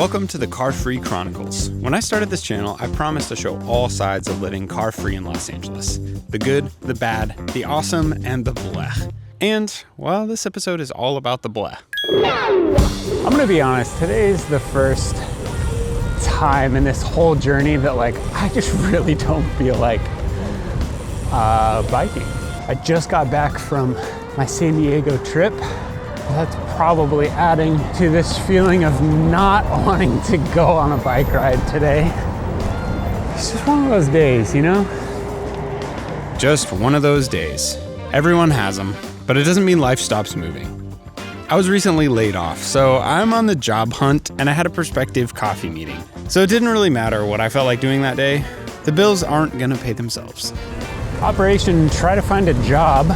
Welcome to the Car-Free Chronicles. When I started this channel, I promised to show all sides of living car-free in Los Angeles. The good, the bad, the awesome, and the blech. And, well, this episode is all about the blech. I'm gonna be honest, today is the first time in this whole journey that I just really don't feel like biking. I just got back from my San Diego trip. That's probably adding to this feeling of not wanting to go on a bike ride today. It's just one of those days, you know? Just one of those days. Everyone has them, but it doesn't mean life stops moving. I was recently laid off, so I'm on the job hunt and I had a prospective coffee meeting. So it didn't really matter what I felt like doing that day. The bills aren't gonna pay themselves. Operation Try to Find a Job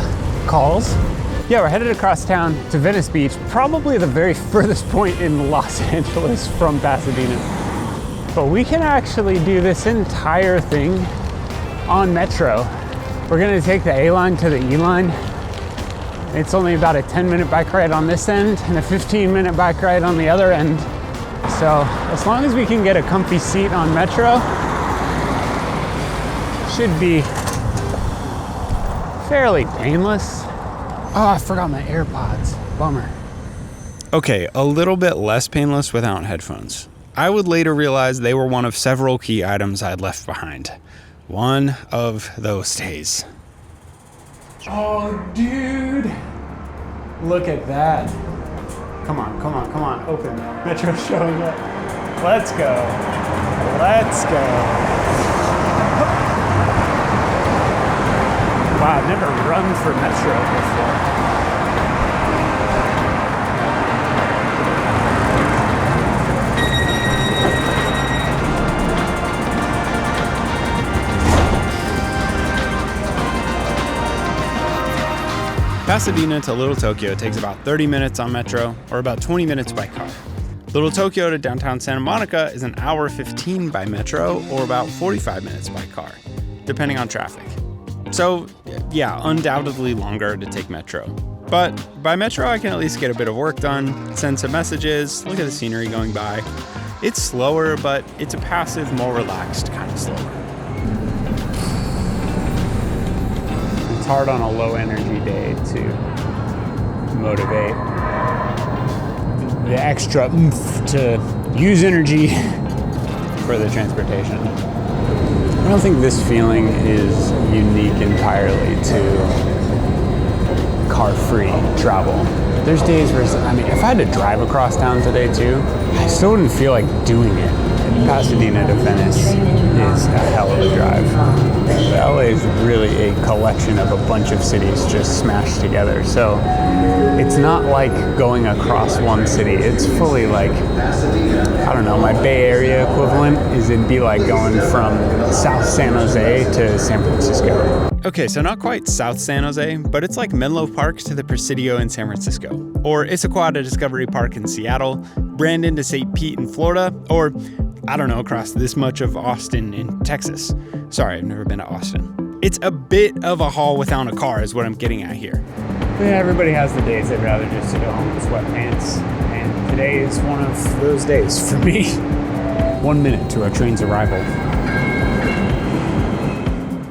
calls. Yeah, we're headed across town to Venice Beach, probably the very furthest point in Los Angeles from Pasadena. But we can actually do this entire thing on Metro. We're gonna take the A line to the E line. It's only about a 10-minute bike ride on this end and a 15-minute bike ride on the other end. So as long as we can get a comfy seat on Metro, should be fairly painless. Oh, I forgot my AirPods. Bummer. Okay, a little bit less painless without headphones. I would later realize they were one of several key items I'd left behind. One of those days. Oh, dude. Look at that. Come on, come on, come on. Open. Metro's showing up. Let's go. Let's go. Wow, I've never run for Metro before. Pasadena to Little Tokyo takes about 30 minutes on Metro, or about 20 minutes by car. Little Tokyo to downtown Santa Monica is an hour 15 by Metro, or about 45 minutes by car, depending on traffic. So, yeah, undoubtedly longer to take Metro. But by Metro, I can at least get a bit of work done, send some messages, look at the scenery going by. It's slower, but it's a passive, more relaxed kind of slower. It's hard on a low energy day to motivate the extra oomph to use energy for the transportation. I don't think this feeling is unique entirely to car-free travel. There's days where, if I had to drive across town today too, I still wouldn't feel like doing it. Pasadena to Venice is a hell of a drive. LA is really a collection of a bunch of cities just smashed together. So it's not like going across one city. It's fully like, I don't know, my Bay Area equivalent is it'd be like going from South San Jose to San Francisco. Okay, so not quite South San Jose, but it's like Menlo Park to the Presidio in San Francisco, or Issaquah to Discovery Park in Seattle, Brandon to St. Pete in Florida, or, I don't know, across this much of Austin in Texas. Sorry, I've never been to Austin. It's a bit of a haul without a car is what I'm getting at here. Yeah, everybody has the days they'd rather just go home in sweatpants, and today is one of those days for me. 1 minute to our train's arrival.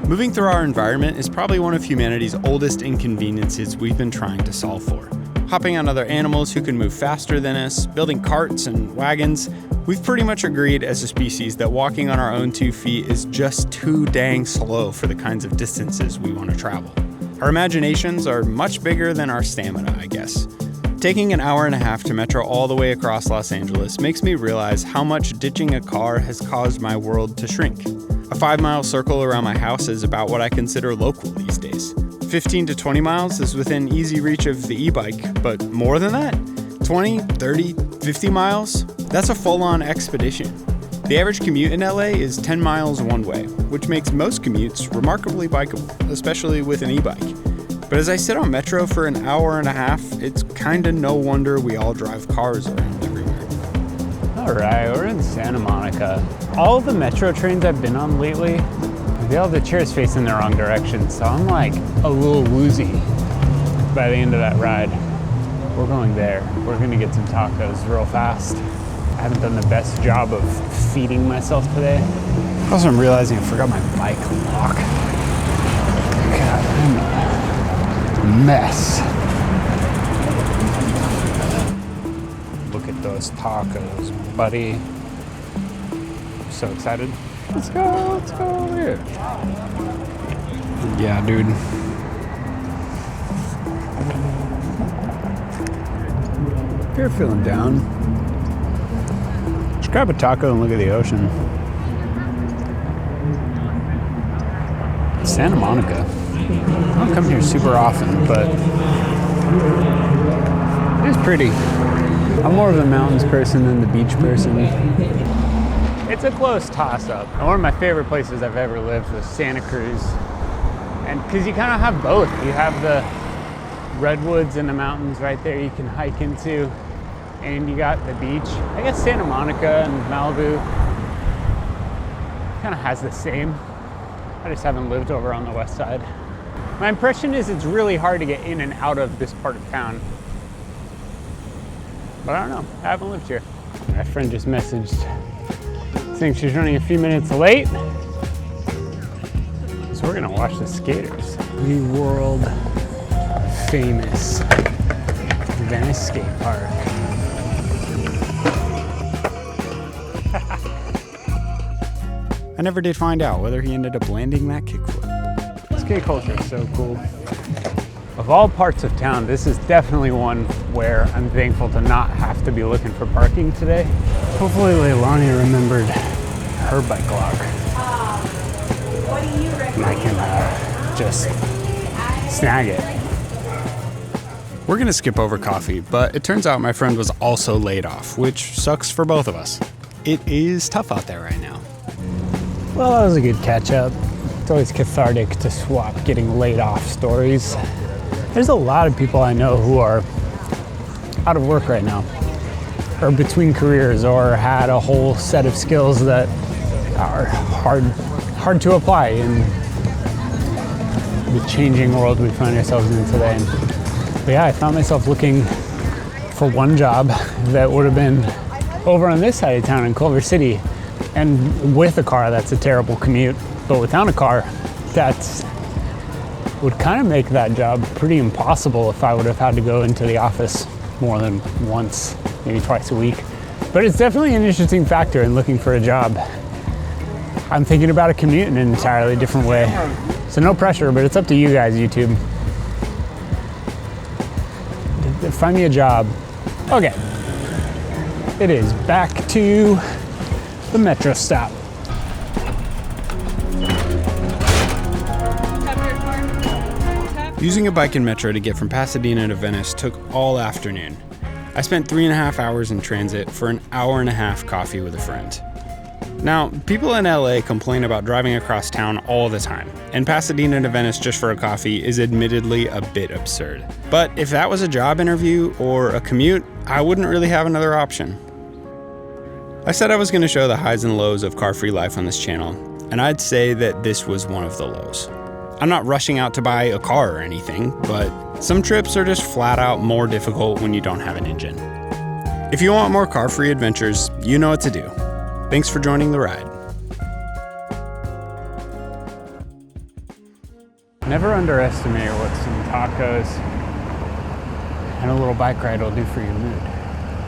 Moving through our environment is probably one of humanity's oldest inconveniences we've been trying to solve for. Hopping on other animals who can move faster than us, building carts and wagons, we've pretty much agreed as a species that walking on our own 2 feet is just too dang slow for the kinds of distances we want to travel. Our imaginations are much bigger than our stamina, I guess. Taking an hour and a half to Metro all the way across Los Angeles makes me realize how much ditching a car has caused my world to shrink. A 5-mile circle around my house is about what I consider local these days. 15 to 20 miles is within easy reach of the e-bike, but more than that? 20, 30, 50 miles? That's a full-on expedition. The average commute in LA is 10 miles one way, which makes most commutes remarkably bikeable, especially with an e-bike. But as I sit on Metro for an hour and a half, it's kinda no wonder we all drive cars around everywhere. All right, we're in Santa Monica. All the Metro trains I've been on lately, they all have the chairs facing the wrong direction, so I'm like a little woozy by the end of that ride. We're going there. We're gonna get some tacos real fast. haven't done the best job of feeding myself today. Also, I'm realizing I forgot my bike lock. God, I'm a mess. Look at those tacos, buddy. I'm so excited. Let's go over here. Yeah, dude. If you're feeling down, just grab a taco and look at the ocean. Santa Monica. I don't come here super often, but it's pretty. I'm more of a mountains person than the beach person. It's a close toss-up. One of my favorite places I've ever lived was Santa Cruz. And because you kind of have both. You have the redwoods and the mountains right there you can hike into, and you got the beach. I guess Santa Monica and Malibu kind of has the same. I just haven't lived over on the west side. My impression is it's really hard to get in and out of this part of town. But I don't know, I haven't lived here. My friend just messaged saying she's running a few minutes late. So we're gonna watch the skaters. The world famous Venice skate park. I never did find out whether he ended up landing that kickflip. Skate culture is so cool. Of all parts of town, this is definitely one where I'm thankful to not have to be looking for parking today. Hopefully Leilani remembered her bike lock. What do you recommend? And I can just snag it. We're gonna skip over coffee, but it turns out my friend was also laid off, which sucks for both of us. It is tough out there right now. Well, that was a good catch up. It's always cathartic to swap getting laid off stories. There's a lot of people I know who are out of work right now, or between careers, or had a whole set of skills that are hard to apply in the changing world we find ourselves in today. But yeah, I found myself looking for one job that would have been over on this side of town in Culver City, and with a car, that's a terrible commute. But without a car, that's would kind of make that job pretty impossible if I would have had to go into the office more than once, maybe twice a week. But it's definitely an interesting factor in looking for a job. I'm thinking about a commute in an entirely different way. So no pressure, but it's up to you guys, YouTube. Find me a job. Okay. It is back to the metro stop. Using a bike and metro to get from Pasadena to Venice took all afternoon. I spent 3.5 hours in transit for an hour and a half coffee with a friend. Now, people in LA complain about driving across town all the time, and Pasadena to Venice just for a coffee is admittedly a bit absurd. But if that was a job interview or a commute, I wouldn't really have another option. I said I was going to show the highs and lows of car-free life on this channel, and I'd say that this was one of the lows. I'm not rushing out to buy a car or anything, but some trips are just flat out more difficult when you don't have an engine. If you want more car-free adventures, you know what to do. Thanks for joining the ride. Never underestimate what some tacos and a little bike ride will do for your mood.